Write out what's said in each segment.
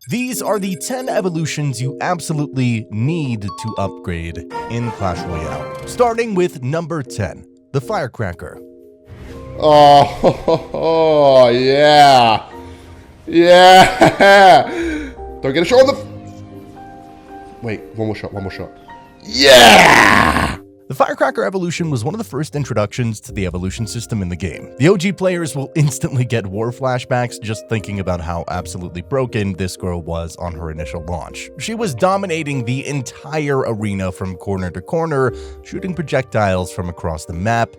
These are the 10 evolutions you absolutely need to upgrade in Clash Royale. Starting with number 10, the Firecracker. Oh, yeah. Yeah. Don't get a shot on the... Wait, one more shot. Yeah! The Firecracker evolution was one of the first introductions to the evolution system in the game. The OG players will instantly get war flashbacks just thinking about how absolutely broken this girl was on her initial launch. She was dominating the entire arena from corner to corner, shooting projectiles from across the map,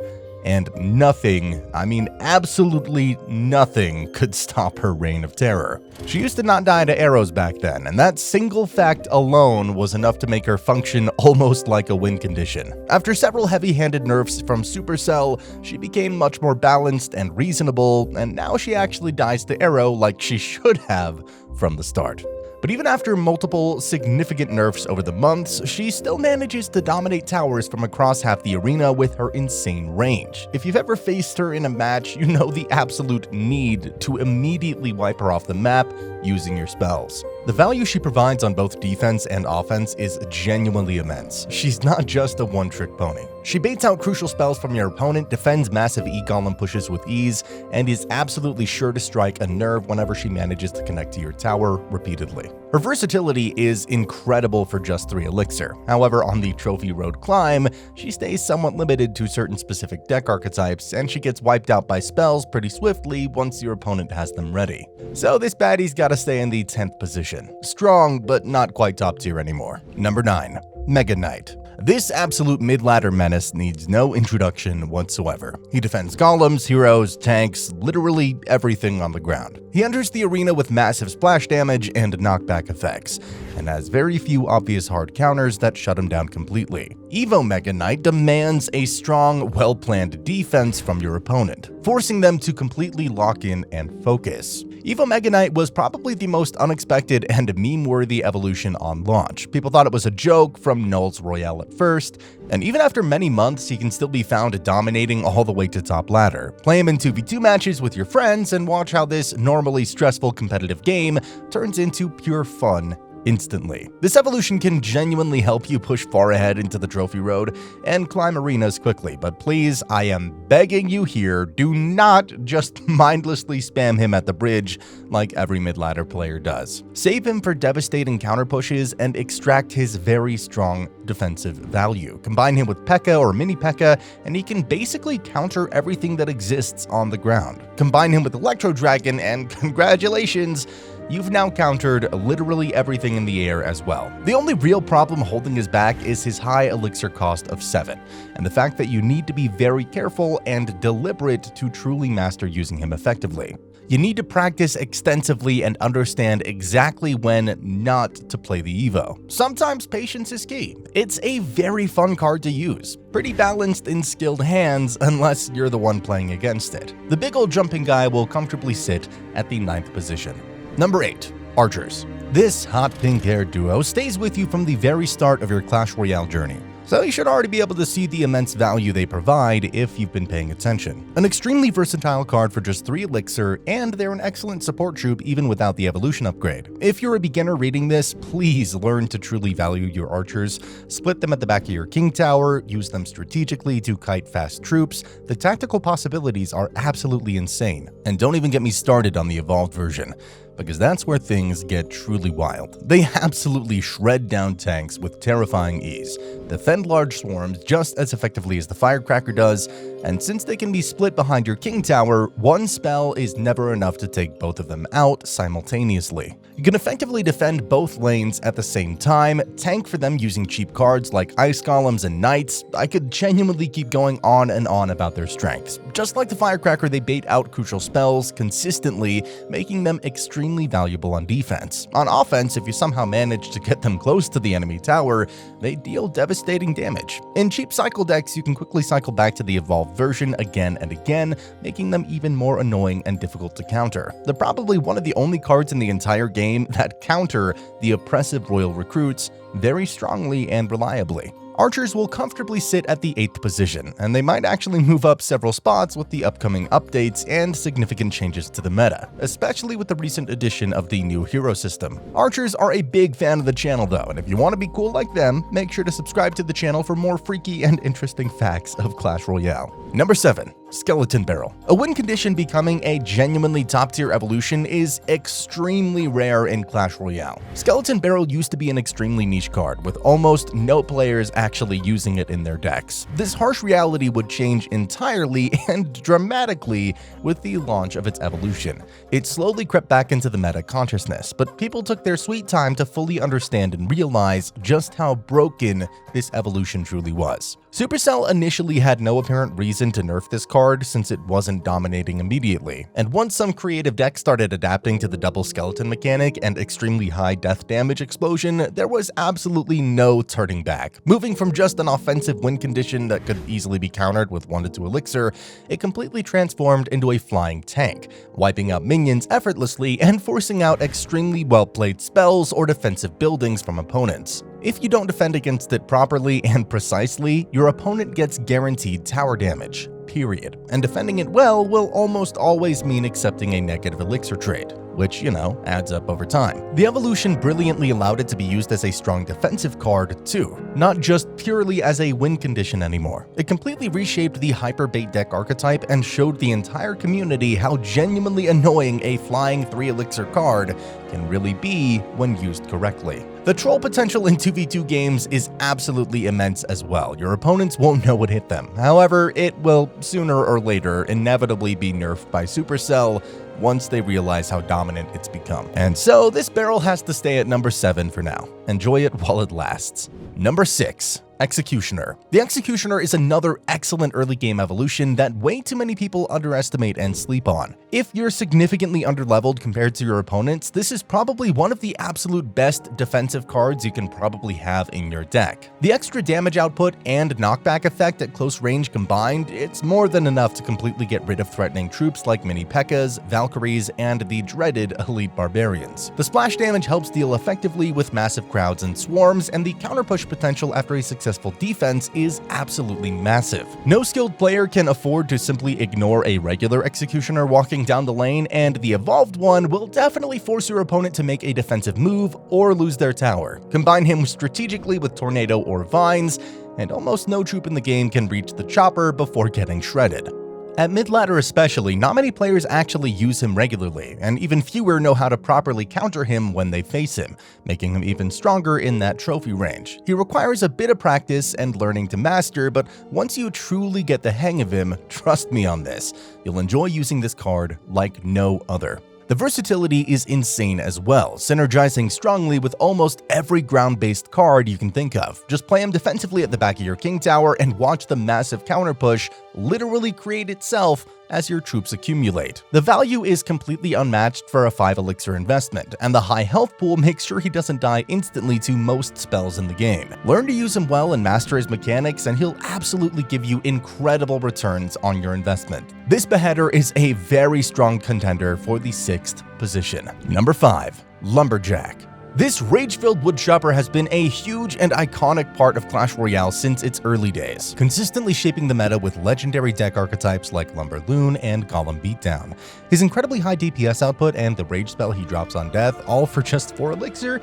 and nothing, I mean absolutely nothing, could stop her reign of terror. She used to not die to arrows back then, and that single fact alone was enough to make her function almost like a win condition. After several heavy-handed nerfs from Supercell, she became much more balanced and reasonable, and now she actually dies to arrow like she should have from the start. But even after multiple significant nerfs over the months, she still manages to dominate towers from across half the arena with her insane range. If you've ever faced her in a match, you know the absolute need to immediately wipe her off the map using your spells. The value she provides on both defense and offense is genuinely immense. She's not just a one-trick pony. She baits out crucial spells from your opponent, defends massive E-golem pushes with ease, and is absolutely sure to strike a nerve whenever she manages to connect to your tower repeatedly. Her versatility is incredible for just 3 elixir. However, on the trophy road climb, she stays somewhat limited to certain specific deck archetypes, and she gets wiped out by spells pretty swiftly once your opponent has them ready. So this baddie's gotta stay in the 10th position. Strong, but not quite top tier anymore. Number 9, Mega Knight. This absolute mid-ladder menace needs no introduction whatsoever. He defends golems, heroes, tanks, literally everything on the ground. He enters the arena with massive splash damage and knockback effects, and has very few obvious hard counters that shut him down completely. Evo Mega Knight demands a strong, well-planned defense from your opponent, forcing them to completely lock in and focus. Evo Mega Knight was probably the most unexpected and meme-worthy evolution on launch. People thought it was a joke from Null's Royale at first, and even after many months, he can still be found dominating all the way to top ladder. Play him in 2v2 matches with your friends and watch how this normally stressful competitive game turns into pure fun instantly. This evolution can genuinely help you push far ahead into the trophy road and climb arenas quickly, but please, I am begging you here, do not just mindlessly spam him at the bridge like every mid-ladder player does. Save him for devastating counter pushes and extract his very strong defensive value. Combine him with P.E.K.K.A. or Mini P.E.K.K.A. and he can basically counter everything that exists on the ground. Combine him with Electro Dragon and congratulations, you've now countered literally everything in the air as well. The only real problem holding us back is his high elixir cost of 7, and the fact that you need to be very careful and deliberate to truly master using him effectively. You need to practice extensively and understand exactly when not to play the Evo. Sometimes patience is key. It's a very fun card to use, pretty balanced in skilled hands unless you're the one playing against it. The big old jumping guy will comfortably sit at the 9th position. Number 8, Archers. This hot pink-haired duo stays with you from the very start of your Clash Royale journey, so you should already be able to see the immense value they provide if you've been paying attention. An extremely versatile card for just 3 elixir, and they're an excellent support troop even without the evolution upgrade. If you're a beginner reading this, please learn to truly value your archers. Split them at the back of your king tower, use them strategically to kite fast troops. The tactical possibilities are absolutely insane. And don't even get me started on the evolved version, because that's where things get truly wild. They absolutely shred down tanks with terrifying ease, defend large swarms just as effectively as the Firecracker does, and since they can be split behind your king tower, one spell is never enough to take both of them out simultaneously. You can effectively defend both lanes at the same time, tank for them using cheap cards like ice golems and knights. I could genuinely keep going on and on about their strengths. Just like the Firecracker, they bait out crucial spells consistently, making them extremely valuable on defense. On offense, if you somehow manage to get them close to the enemy tower, they deal devastating damage. In cheap cycle decks, you can quickly cycle back to the evolved version again and again, making them even more annoying and difficult to counter. They're probably one of the only cards in the entire game that counter the oppressive royal recruits very strongly and reliably. Archers will comfortably sit at the 8th position, and they might actually move up several spots with the upcoming updates and significant changes to the meta, especially with the recent addition of the new hero system. Archers are a big fan of the channel though, and if you want to be cool like them, make sure to subscribe to the channel for more freaky and interesting facts of Clash Royale. Number 7. Skeleton Barrel. A win condition becoming a genuinely top-tier evolution is extremely rare in Clash Royale. Skeleton Barrel used to be an extremely niche card, with almost no players actually using it in their decks. This harsh reality would change entirely and dramatically with the launch of its evolution. It slowly crept back into the meta consciousness, but people took their sweet time to fully understand and realize just how broken this evolution truly was. Supercell initially had no apparent reason to nerf this card since it wasn't dominating immediately, and once some creative decks started adapting to the double skeleton mechanic and extremely high death damage explosion, there was absolutely no turning back. Moving from just an offensive win condition that could easily be countered with 1 to 2 elixir, it completely transformed into a flying tank, wiping out minions effortlessly and forcing out extremely well-played spells or defensive buildings from opponents. If you don't defend against it properly and precisely, your opponent gets guaranteed tower damage, period. And defending it well will almost always mean accepting a negative elixir trade, which, adds up over time. The evolution brilliantly allowed it to be used as a strong defensive card too, not just purely as a win condition anymore. It completely reshaped the hyper-bait deck archetype and showed the entire community how genuinely annoying a flying 3 elixir card can really be when used correctly. The troll potential in 2v2 games is absolutely immense as well. Your opponents won't know what hit them. However, it will sooner or later inevitably be nerfed by Supercell once they realize how dominant it's become. And so this barrel has to stay at number 7 for now. Enjoy it while it lasts. Number 6. Executioner. The Executioner is another excellent early game evolution that way too many people underestimate and sleep on. If you're significantly underleveled compared to your opponents, this is probably one of the absolute best defensive cards you can probably have in your deck. The extra damage output and knockback effect at close range combined, it's more than enough to completely get rid of threatening troops like mini P.E.K.K.A.s, Valkyries, and the dreaded elite barbarians. The splash damage helps deal effectively with massive crowds and swarms, and the counterpush potential after a successful defense is absolutely massive. No skilled player can afford to simply ignore a regular Executioner walking down the lane, and the evolved one will definitely force your opponent to make a defensive move or lose their tower. Combine him strategically with Tornado or Vines, and almost no troop in the game can reach the chopper before getting shredded. At mid-ladder especially, not many players actually use him regularly, and even fewer know how to properly counter him when they face him, making him even stronger in that trophy range. He requires a bit of practice and learning to master, but once you truly get the hang of him, trust me on this, you'll enjoy using this card like no other. The versatility is insane as well, synergizing strongly with almost every ground-based card you can think of. Just play him defensively at the back of your king tower and watch the massive counter push literally create itself as your troops accumulate. The value is completely unmatched for a 5 elixir investment, and the high health pool makes sure he doesn't die instantly to most spells in the game. Learn to use him well and master his mechanics, and he'll absolutely give you incredible returns on your investment. This beheader is a very strong contender for the 6th position. Number 5. Lumberjack. This rage-filled woodchopper has been a huge and iconic part of Clash Royale since its early days, consistently shaping the meta with legendary deck archetypes like Lumberloon and Golem Beatdown. His incredibly high DPS output and the rage spell he drops on death, all for just 4 elixir,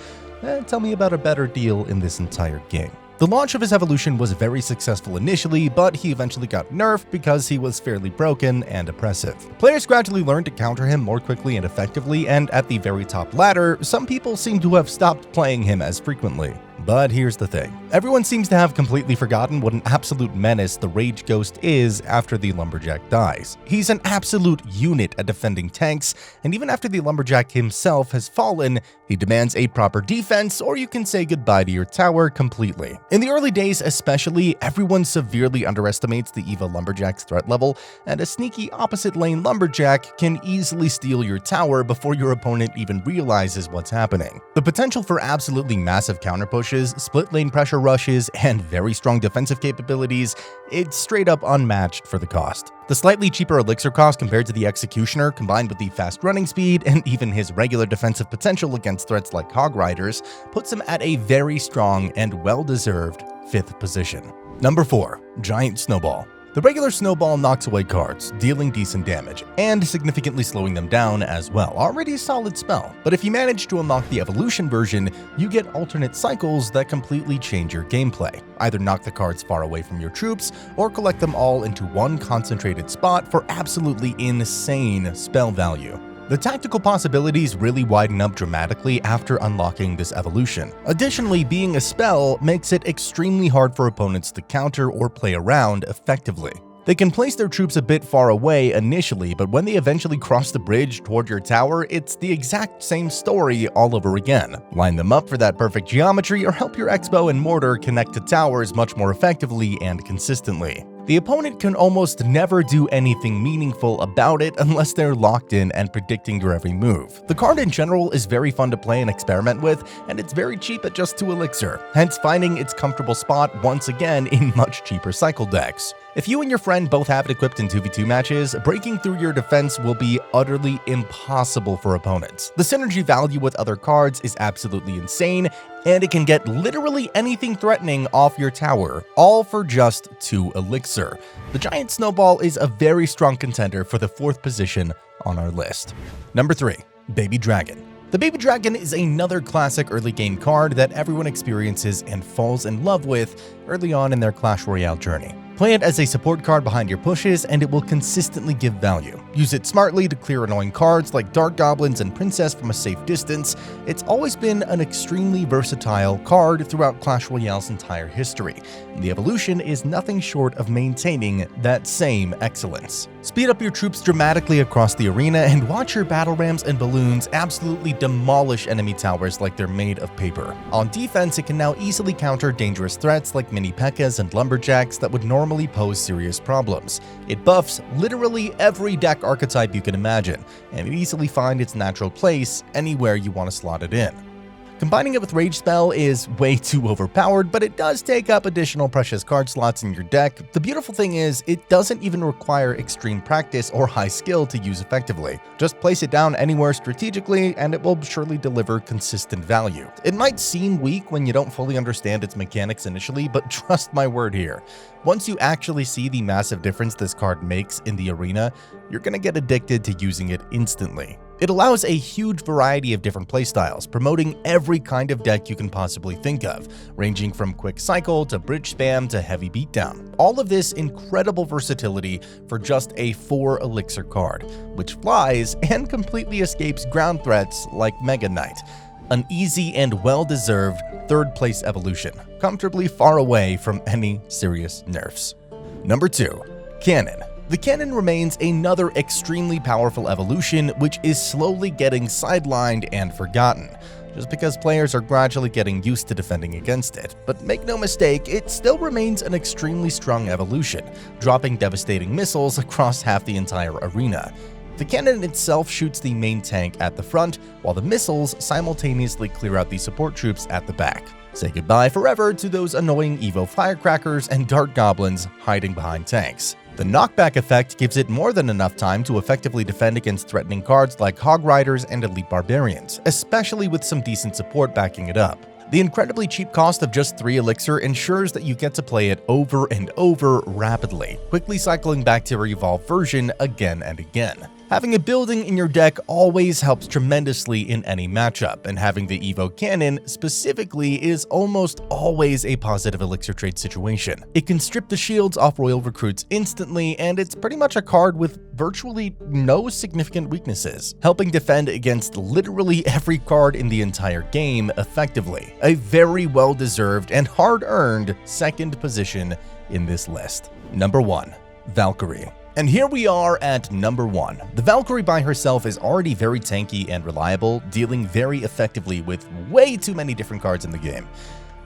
tell me about a better deal in this entire game. The launch of his evolution was very successful initially, but he eventually got nerfed because he was fairly broken and oppressive. Players gradually learned to counter him more quickly and effectively, and at the very top ladder, some people seem to have stopped playing him as frequently. But here's the thing. Everyone seems to have completely forgotten what an absolute menace the Rage Ghost is after the Lumberjack dies. He's an absolute unit at defending tanks, and even after the Lumberjack himself has fallen, he demands a proper defense, or you can say goodbye to your tower completely. In the early days especially, everyone severely underestimates the EVA Lumberjack's threat level, and a sneaky opposite lane Lumberjack can easily steal your tower before your opponent even realizes what's happening. The potential for absolutely massive counterpush pushes, split lane pressure rushes, and very strong defensive capabilities, it's straight up unmatched for the cost. The slightly cheaper elixir cost compared to the Executioner, combined with the fast running speed and even his regular defensive potential against threats like Hog Riders, puts him at a very strong and well-deserved 5th position. Number 4. Giant Snowball. The regular Snowball knocks away cards, dealing decent damage, and significantly slowing them down as well. Already a solid spell, but if you manage to unlock the evolution version, you get alternate cycles that completely change your gameplay. Either knock the cards far away from your troops, or collect them all into one concentrated spot for absolutely insane spell value. The tactical possibilities really widen up dramatically after unlocking this evolution. Additionally, being a spell makes it extremely hard for opponents to counter or play around effectively. They can place their troops a bit far away initially, but when they eventually cross the bridge toward your tower, it's the exact same story all over again. Line them up for that perfect geometry or help your X-Bow and Mortar connect to towers much more effectively and consistently. The opponent can almost never do anything meaningful about it unless they're locked in and predicting your every move. The card in general is very fun to play and experiment with, and it's very cheap at just 2 elixir, hence finding its comfortable spot once again in much cheaper cycle decks. If you and your friend both have it equipped in 2v2 matches, breaking through your defense will be utterly impossible for opponents. The synergy value with other cards is absolutely insane, and it can get literally anything threatening off your tower, all for just 2 elixir. The Giant Snowball is a very strong contender for the 4th position on our list. Number 3. Baby Dragon. The Baby Dragon is another classic early game card that everyone experiences and falls in love with early on in their Clash Royale journey. Play it as a support card behind your pushes, and it will consistently give value. Use it smartly to clear annoying cards like Dark Goblins and Princess from a safe distance. It's always been an extremely versatile card throughout Clash Royale's entire history. The evolution is nothing short of maintaining that same excellence. Speed up your troops dramatically across the arena and watch your battle rams and balloons absolutely demolish enemy towers like they're made of paper. On defense, it can now easily counter dangerous threats like mini P.E.K.K.A.s and Lumberjacks that would normally pose serious problems. It buffs literally every deck archetype you can imagine, and it easily finds its natural place anywhere you want to slot it in. Combining it with Rage Spell is way too overpowered, but it does take up additional precious card slots in your deck. The beautiful thing is, it doesn't even require extreme practice or high skill to use effectively. Just place it down anywhere strategically, and it will surely deliver consistent value. It might seem weak when you don't fully understand its mechanics initially, but trust my word here. Once you actually see the massive difference this card makes in the arena, you're gonna get addicted to using it instantly. It allows a huge variety of different playstyles, promoting every kind of deck you can possibly think of, ranging from quick cycle to bridge spam to heavy beatdown. All of this incredible versatility for just a 4 elixir card, which flies and completely escapes ground threats like Mega Knight. An easy and well-deserved 3rd place evolution, comfortably far away from any serious nerfs. Number 2. Cannon. The cannon remains another extremely powerful evolution which is slowly getting sidelined and forgotten, just because players are gradually getting used to defending against it. But make no mistake, it still remains an extremely strong evolution, dropping devastating missiles across half the entire arena. The cannon itself shoots the main tank at the front, while the missiles simultaneously clear out the support troops at the back. Say goodbye forever to those annoying Evo Firecrackers and Dark Goblins hiding behind tanks. The knockback effect gives it more than enough time to effectively defend against threatening cards like Hog Riders and Elite Barbarians, especially with some decent support backing it up. The incredibly cheap cost of just 3 elixir ensures that you get to play it over and over rapidly, quickly cycling back to your evolved version again and again. Having a building in your deck always helps tremendously in any matchup, and having the Evo Cannon specifically is almost always a positive elixir trade situation. It can strip the shields off royal recruits instantly, and it's pretty much a card with virtually no significant weaknesses, helping defend against literally every card in the entire game effectively. A very well-deserved and hard-earned 2nd position in this list. Number 1. Valkyrie. And here we are at number 1. The Valkyrie by herself is already very tanky and reliable, dealing very effectively with way too many different cards in the game.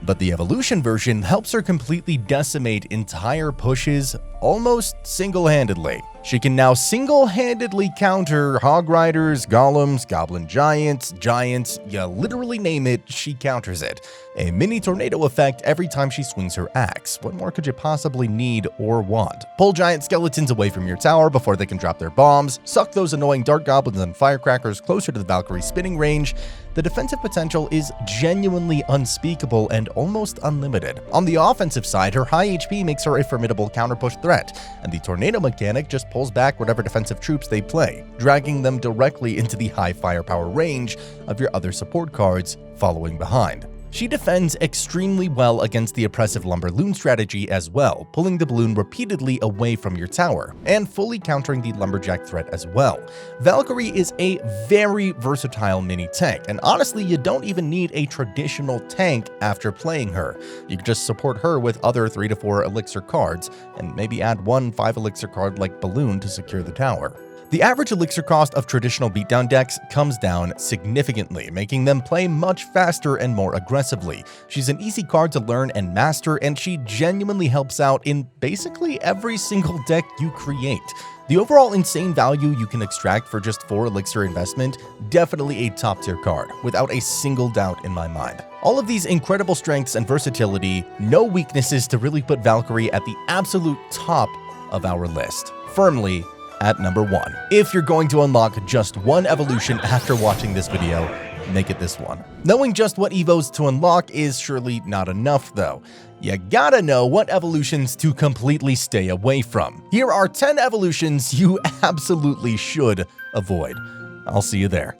But the evolution version helps her completely decimate entire pushes, almost single-handedly. She can now single-handedly counter Hog Riders, Golems, Goblin Giants, you literally name it, she counters it. A mini tornado effect every time she swings her axe. What more could you possibly need or want? Pull giant skeletons away from your tower before they can drop their bombs, suck those annoying dart goblins and firecrackers closer to the Valkyrie spinning range. The defensive potential is genuinely unspeakable and almost unlimited. On the offensive side, her high HP makes her a formidable counterpush threat, and the tornado mechanic just pulls back whatever defensive troops they play, dragging them directly into the high firepower range of your other support cards following behind. She defends extremely well against the oppressive Lumberloon strategy as well, pulling the balloon repeatedly away from your tower, and fully countering the Lumberjack threat as well. Valkyrie is a very versatile mini-tank, and honestly, you don't even need a traditional tank after playing her. You can just support her with other 3 to 4 elixir cards, and maybe add one 5 elixir card like Balloon to secure the tower. The average elixir cost of traditional beatdown decks comes down significantly, making them play much faster and more aggressively. She's an easy card to learn and master, and she genuinely helps out in basically every single deck you create. The overall insane value you can extract for just 4 elixir investment, definitely a top tier card, without a single doubt in my mind. All of these incredible strengths and versatility, no weaknesses to really put Valkyrie at the absolute top of our list. Firmly at number 1. If you're going to unlock just one evolution after watching this video, make it this one. Knowing just what evos to unlock is surely not enough though. You gotta know what evolutions to completely stay away from. Here are 10 evolutions you absolutely should avoid. I'll see you there.